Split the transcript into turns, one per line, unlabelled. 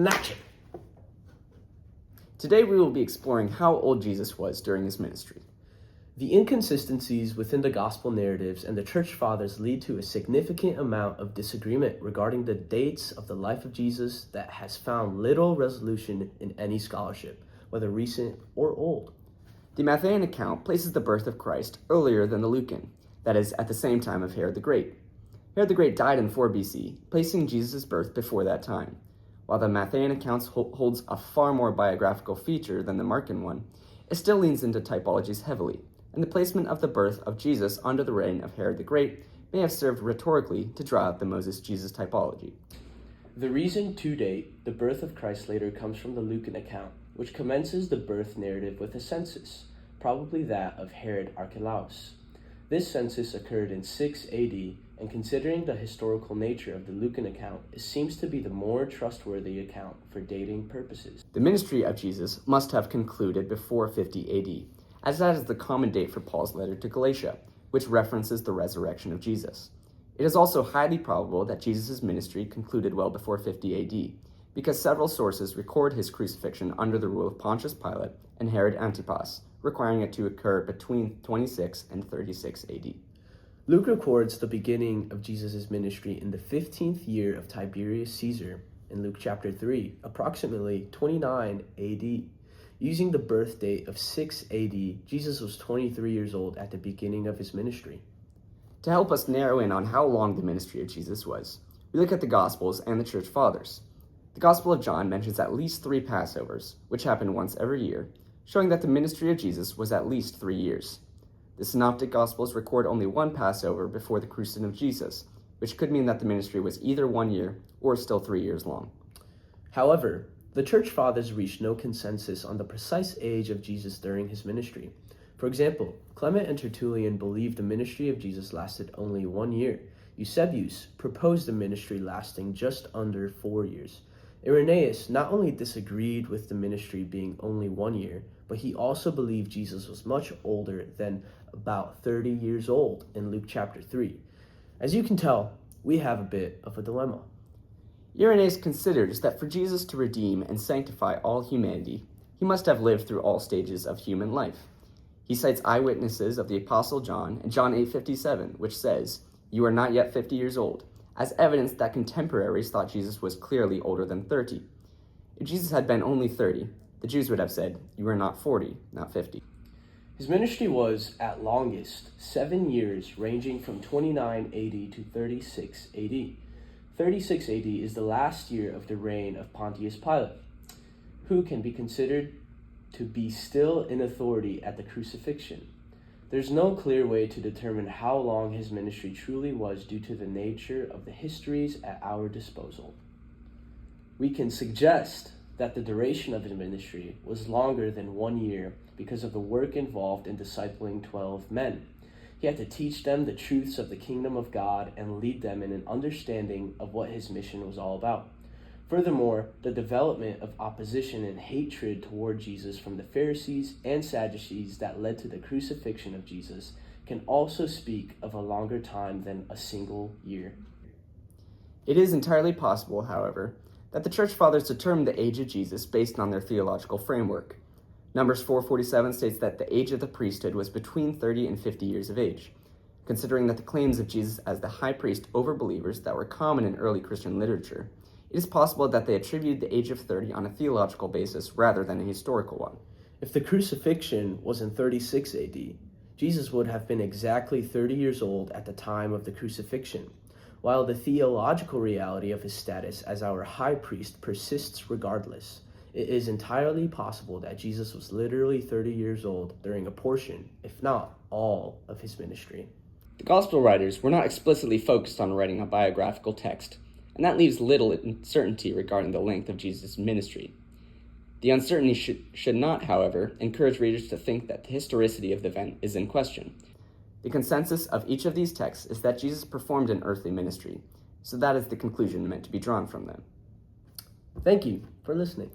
Action! Today we will be exploring how old Jesus was during his ministry. The inconsistencies within the gospel narratives and the church fathers lead to a significant amount of disagreement regarding the dates of the life of Jesus that has found little resolution in any scholarship, whether recent or old.
The Matthean account places the birth of Christ earlier than the Lucan, that is, at the same time of Herod the Great. Herod the Great died in 4 BC, placing Jesus' birth before that time. While the Matthean account holds a far more biographical feature than the Markan one, it still leans into typologies heavily, and the placement of the birth of Jesus under the reign of Herod the Great may have served rhetorically to draw out the Moses-Jesus typology.
The reason to date the birth of Christ later comes from the Lucan account, which commences the birth narrative with a census, probably that of Herod Archelaus. This census occurred in 6 AD, and considering the historical nature of the Lucan account, it seems to be the more trustworthy account for dating purposes.
The ministry of Jesus must have concluded before 50 AD, as that is the common date for Paul's letter to Galatia, which references the resurrection of Jesus. It is also highly probable that Jesus' ministry concluded well before 50 AD, because several sources record his crucifixion under the rule of Pontius Pilate and Herod Antipas, requiring it to occur between 26 and 36 AD.
Luke records the beginning of Jesus' ministry in the 15th year of Tiberius Caesar in Luke chapter 3, approximately 29 AD. Using the birth date of 6 AD, Jesus was 23 years old at the beginning of his ministry.
To help us narrow in on how long the ministry of Jesus was, we look at the Gospels and the Church Fathers. The Gospel of John mentions at least 3 Passovers, which happened once every year, showing that the ministry of Jesus was at least 3 years. The Synoptic Gospels record only 1 Passover before the crucifixion of Jesus, which could mean that the ministry was either 1 year or still 3 years long.
However, the Church Fathers reached no consensus on the precise age of Jesus during his ministry. For example, Clement and Tertullian believed the ministry of Jesus lasted only 1 year. Eusebius proposed the ministry lasting just under 4 years. Irenaeus not only disagreed with the ministry being only 1 year, but he also believed Jesus was much older than about 30 years old in Luke chapter 3. As you can tell, we have a bit of a dilemma.
Irenaeus considers that for Jesus to redeem and sanctify all humanity, he must have lived through all stages of human life. He cites eyewitnesses of the Apostle John in John 8:57, which says, "You are not yet 50 years old," as evidence that contemporaries thought Jesus was clearly older than 30. If Jesus had been only 30, the Jews would have said, "You are not 40, not 50.
His ministry was, at longest, 7 years, ranging from 29 AD to 36 AD. 36 AD is the last year of the reign of Pontius Pilate, who can be considered to be still in authority at the crucifixion. There's no clear way to determine how long his ministry truly was due to the nature of the histories at our disposal. We can suggest that the duration of his ministry was longer than 1 year because of the work involved in discipling 12 men. He had to teach them the truths of the kingdom of God and lead them in an understanding of what his mission was all about. Furthermore, the development of opposition and hatred toward Jesus from the Pharisees and Sadducees that led to the crucifixion of Jesus can also speak of a longer time than a single year.
It is entirely possible, however, that the Church Fathers determined the age of Jesus based on their theological framework. Numbers 4:47 states that the age of the priesthood was between 30 and 50 years of age. Considering that the claims of Jesus as the high priest over believers that were common in early Christian literature, it is possible that they attributed the age of 30 on a theological basis rather than a historical one.
If the crucifixion was in 36 AD, Jesus would have been exactly 30 years old at the time of the crucifixion. While the theological reality of his status as our high priest persists regardless, it is entirely possible that Jesus was literally 30 years old during a portion, if not all, of his ministry.
The Gospel writers were not explicitly focused on writing a biographical text, and that leaves little uncertainty regarding the length of Jesus' ministry. The uncertainty should not, however, encourage readers to think that the historicity of the event is in question. The consensus of each of these texts is that Jesus performed an earthly ministry, so that is the conclusion meant to be drawn from them.
Thank you for listening.